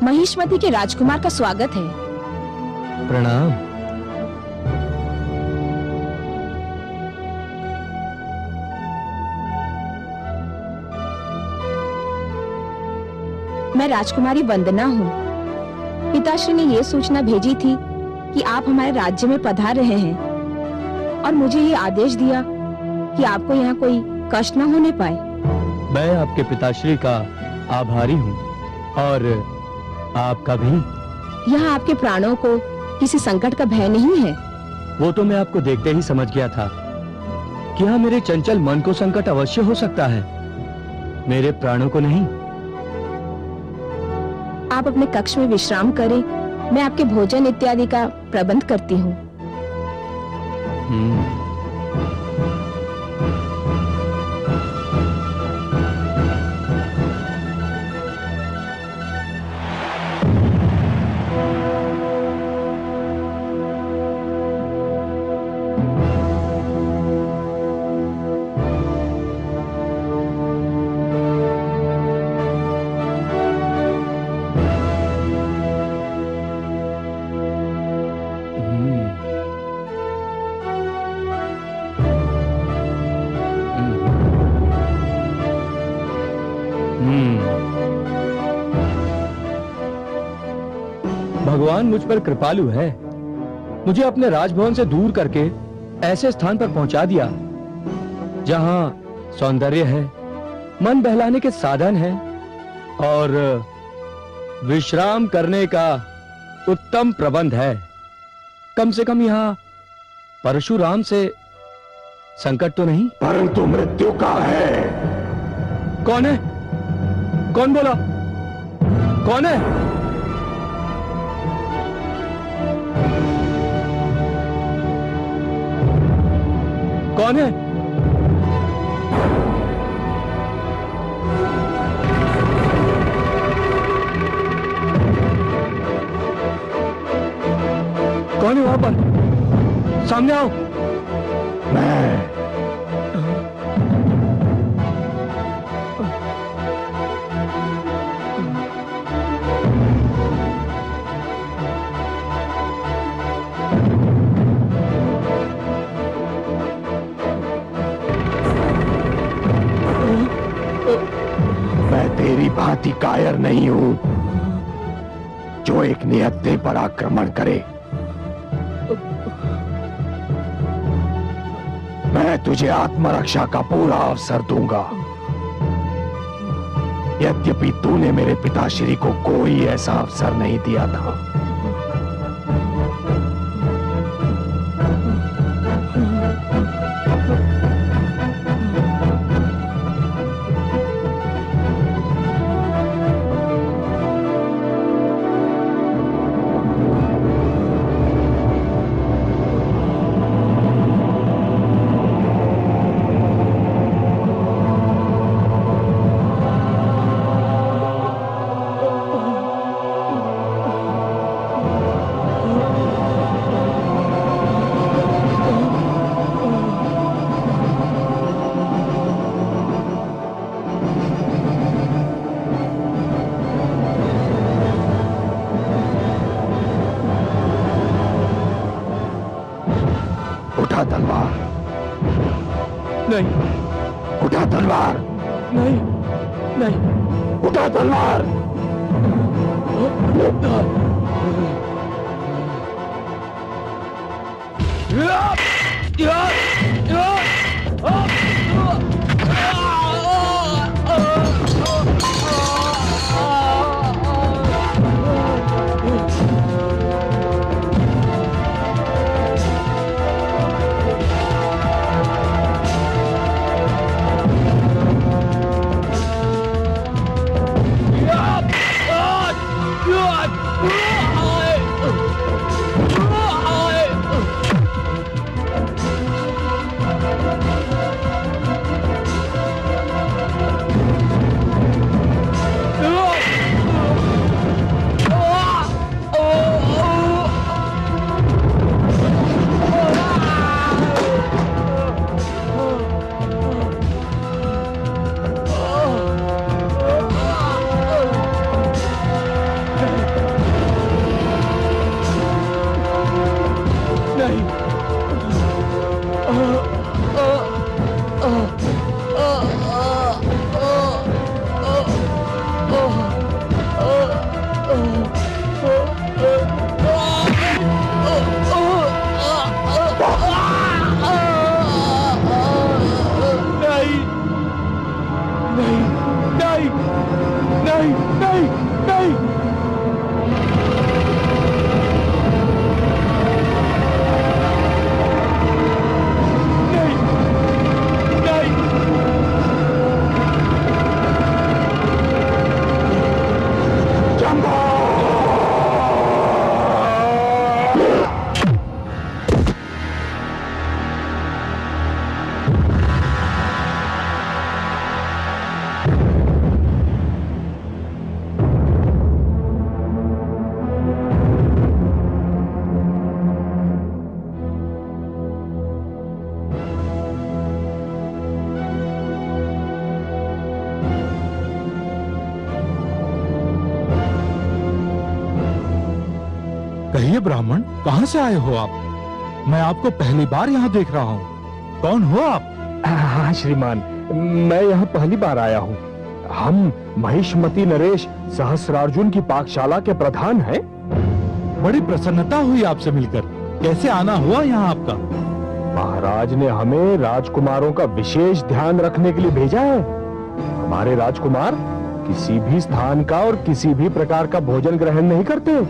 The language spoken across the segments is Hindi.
महिष्मती के राजकुमार का स्वागत है। प्रणाम। मैं राजकुमारी वंदना हूँ। पिताश्री ने ये सूचना भेजी थी कि आप हमारे राज्य में पधार रहे हैं और मुझे ये आदेश दिया कि आपको यहाँ कोई कष्ट न होने पाए। मैं आपके पिताश्री का आभारी हूँ और आपका भी। यहाँ आपके प्राणों को किसी संकट का भय नहीं है। वो तो मैं आपको देखते ही समझ गया था कि हाँ, मेरे चंचल मन को संकट अवश्य हो सकता है, मेरे प्राणों को नहीं। आप अपने कक्ष में विश्राम करें, मैं आपके भोजन इत्यादि का प्रबंध करती हूँ। भगवान मुझ पर कृपालु है। मुझे अपने राजभवन से दूर करके ऐसे स्थान पर पहुंचा दिया जहां सौंदर्य है, मन बहलाने के साधन है और विश्राम करने का उत्तम प्रबंध है। कम से कम यहाँ परशुराम से संकट तो नहीं, परंतु मृत्यु का है। कौन है? कौन बोला? कौन है? कौन है? कौन है वहां पर? सामने आओ। मैं तेरी भांति कायर नहीं हूं जो एक निहत्थे पर आक्रमण करे। मैं तुझे आत्मरक्षा का पूरा अवसर दूंगा। यद्यपि तूने मेरे पिताश्री को कोई ऐसा अवसर नहीं दिया था। उठा तलवार। नहीं। उठा तलवार। नहीं नहीं। उठा तलवार। नहीं नहीं नहीं नहीं। कहिए ब्राह्मण, कहां से आए हो आप? मैं आपको पहली बार यहाँ देख रहा हूँ। कौन हो आप? हाँ श्रीमान, मैं यहाँ पहली बार आया हूँ। हम महिष्मती नरेश सहस्रार्जुन की पाकशाला के प्रधान हैं। बड़ी प्रसन्नता हुई आपसे मिलकर। कैसे आना हुआ यहाँ आपका? महाराज ने हमें राजकुमारों का विशेष ध्यान रखने के लिए भेजा है। हमारे राजकुमार किसी भी स्थान का और किसी भी प्रकार का भोजन ग्रहण नहीं करते।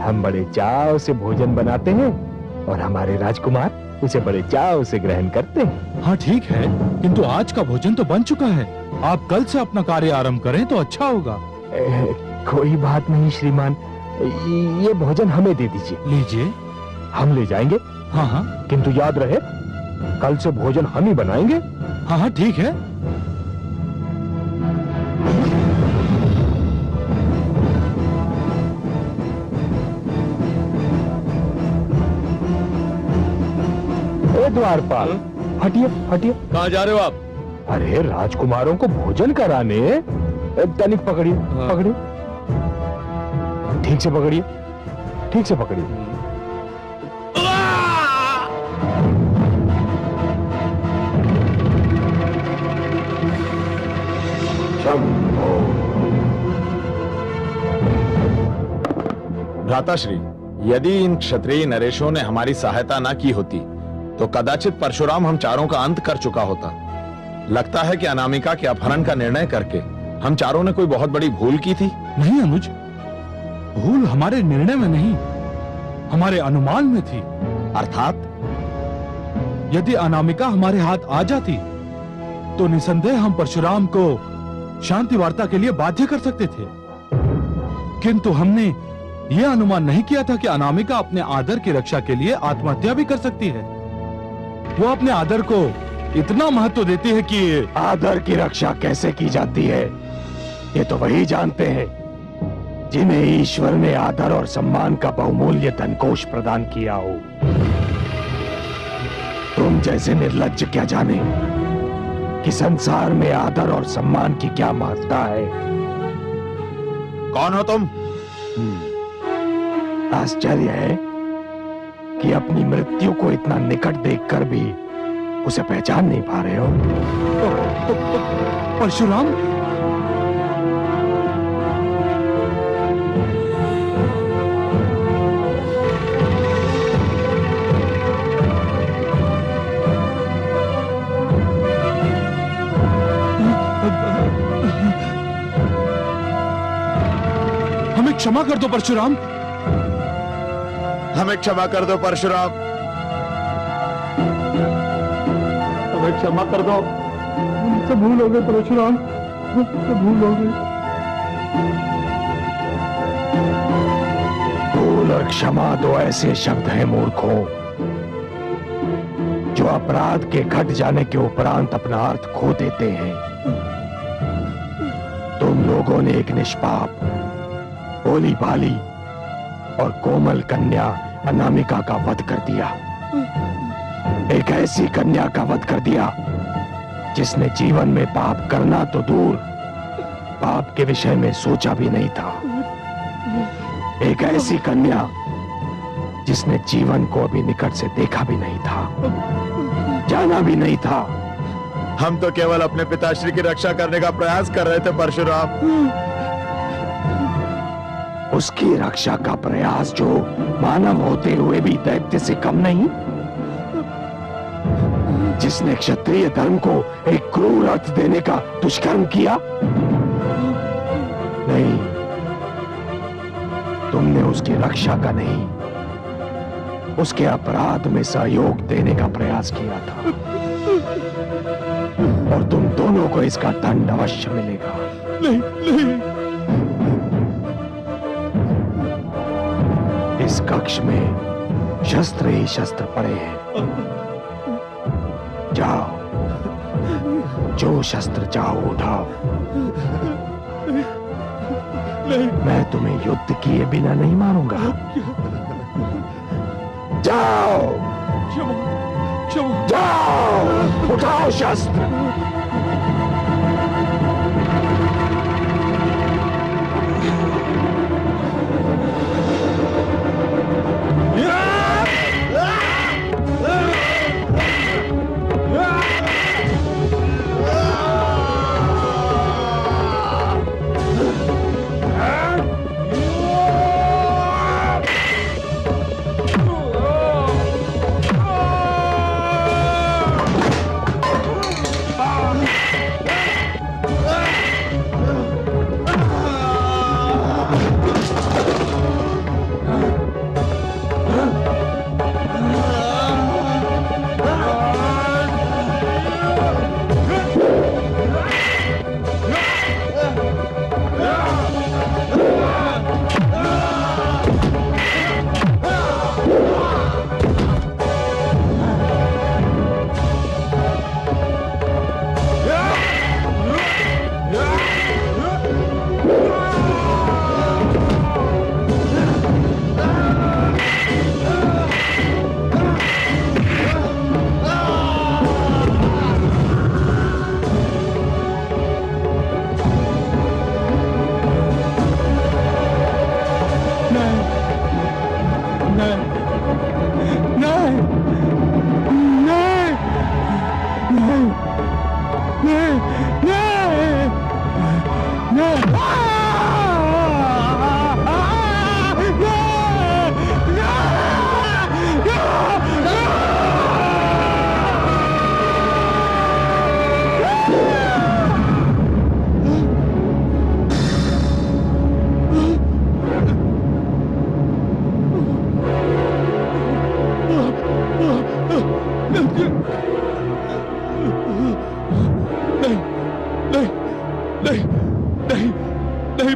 हम बड़े चाव से भोजन बनाते हैं और हमारे राजकुमार उसे बड़े चाव से ग्रहण करते हैं। हाँ ठीक है, किंतु आज का भोजन तो बन चुका है। आप कल से अपना कार्य आरंभ करें तो अच्छा होगा। कोई बात नहीं श्रीमान, ये भोजन हमें दे दीजिए। लीजिए। हम ले जाएंगे। हाँ हाँ, किंतु याद रहे, कल से भोजन हम ही बनाएंगे। हाँ हाँ ठीक है। द्वारपाल, हटिए हटिए। कहाँ जा रहे हो आप? अरे राजकुमारों को भोजन कराने। तनिक पकड़िए। हाँ। पकड़िए, ठीक से पकड़िए, ठीक से पकड़िए। भ्राताश्री, यदि इन क्षत्रिय नरेशों ने हमारी सहायता न की होती तो कदाचित परशुराम हम चारों का अंत कर चुका होता। लगता है कि अनामिका के अपहरण का निर्णय करके हम चारों ने कोई बहुत बड़ी भूल की थी। नहीं अनुज, भूल हमारे निर्णय में नहीं, हमारे अनुमान में थी। अर्थात? यदि अनामिका हमारे हाथ आ जाती तो निसंदेह हम परशुराम को शांति वार्ता के लिए बाध्य कर सकते थे। किंतु हमने यह अनुमान नहीं किया था कि अनामिका अपने आदर की रक्षा के लिए आत्महत्या भी कर सकती है। वो अपने आदर को इतना महत्व देती है कि आदर की रक्षा कैसे की जाती है ये तो वही जानते हैं जिन्हें ईश्वर ने आदर और सम्मान का बहुमूल्य धनकोष प्रदान किया हो। तुम जैसे निर्लज्ज क्या जाने कि संसार में आदर और सम्मान की क्या महत्ता है। कौन हो तुम? आश्चर्य है कि अपनी मृत्यु को इतना निकट देखकर भी उसे पहचान नहीं पा रहे हो। परशुराम, हमें क्षमा कर दो परशुराम। हमें क्षमा कर दो परशुराम। हमें क्षमा कर दो। मुझसे भूल हो गई परशुराम, मुझसे भूल हो गई। भूल और क्षमा दो ऐसे शब्द हैं मूर्खों जो अपराध के घट जाने के उपरांत अपना अर्थ खो देते हैं। तुम लोगों ने एक निष्पाप, भोली भाली और कोमल कन्या अनामिका का वध कर दिया। एक ऐसी कन्या का वध कर दिया जिसने जीवन में पाप करना तो दूर, पाप के विषय में सोचा भी नहीं था। एक ऐसी कन्या जिसने जीवन को अभी निकट से देखा भी नहीं था, जाना भी नहीं था। हम तो केवल अपने पिताश्री की रक्षा करने का प्रयास कर रहे थे परशुराम। उसकी रक्षा का प्रयास जो मानव होते हुए भी दैत्य से कम नहीं, जिसने क्षत्रिय धर्म को एक क्रूर अर्थ देने का दुष्कर्म किया, नहीं, तुमने उसकी रक्षा का नहीं, उसके अपराध में सहयोग देने का प्रयास किया था, और तुम दोनों को इसका दंड अवश्य मिलेगा। नहीं नहीं, इस कक्ष में शस्त्र ही शस्त्र पड़े हैं। जाओ, जो शस्त्र चाहो उठाओ। मैं तुम्हें युद्ध किए बिना नहीं मारूंगा। जाओ जाओ, उठाओ शस्त्र।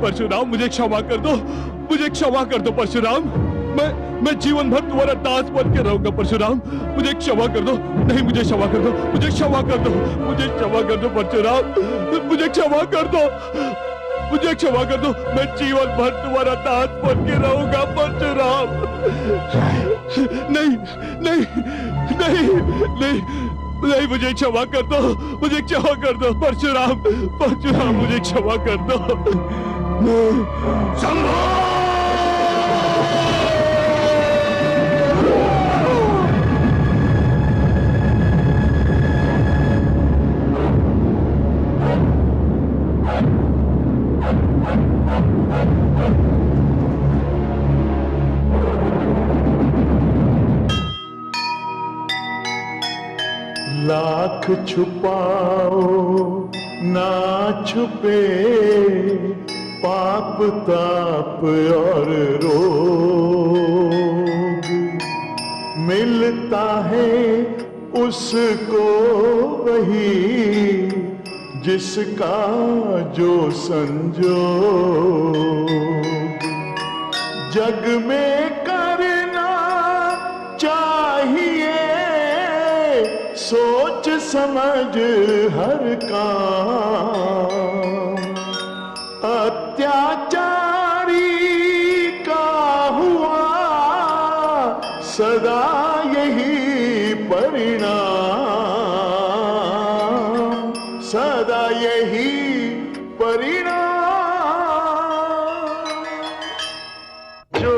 परशुराम, मुझे क्षमा कर दो, मुझे क्षमा कर दो परशुराम। मैं जीवन भर तुम्हारा दास बन के रहूंगा परशुराम, मुझे क्षमा कर दो। नहीं, मुझे क्षमा कर दो, मुझे क्षमा कर दो, मुझे क्षमा कर दो परशुराम, मुझे क्षमा कर दो, मुझे क्षमा कर दो। मैं जीवन भर तुम्हारा दास बन के रहूंगा परशुराम। नहीं नहीं नहीं नहीं नहीं, मुझे क्षमा कर दो, मुझे क्षमा कर दो परशुराम, परशुराम मुझे क्षमा कर दो। लाख छुपाओ ना छुपे पाप ताप और रोग, मिलता है उसको वही जिसका जो संजोग। जग में करना चाहिए सोच समझ हर काम, अत्याचारी का हुआ सदा यही परिणाम, सदा यही परिणाम। जो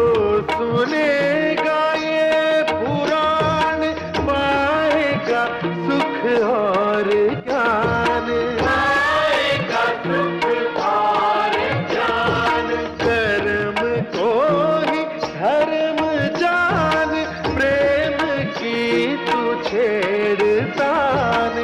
सुनेगा ये पुराण पाएगा सुख और ज्ञान, पाएगा सुख और ज्ञान। कर्म को ही धर्म जान, प्रेम की तू छेड़तान।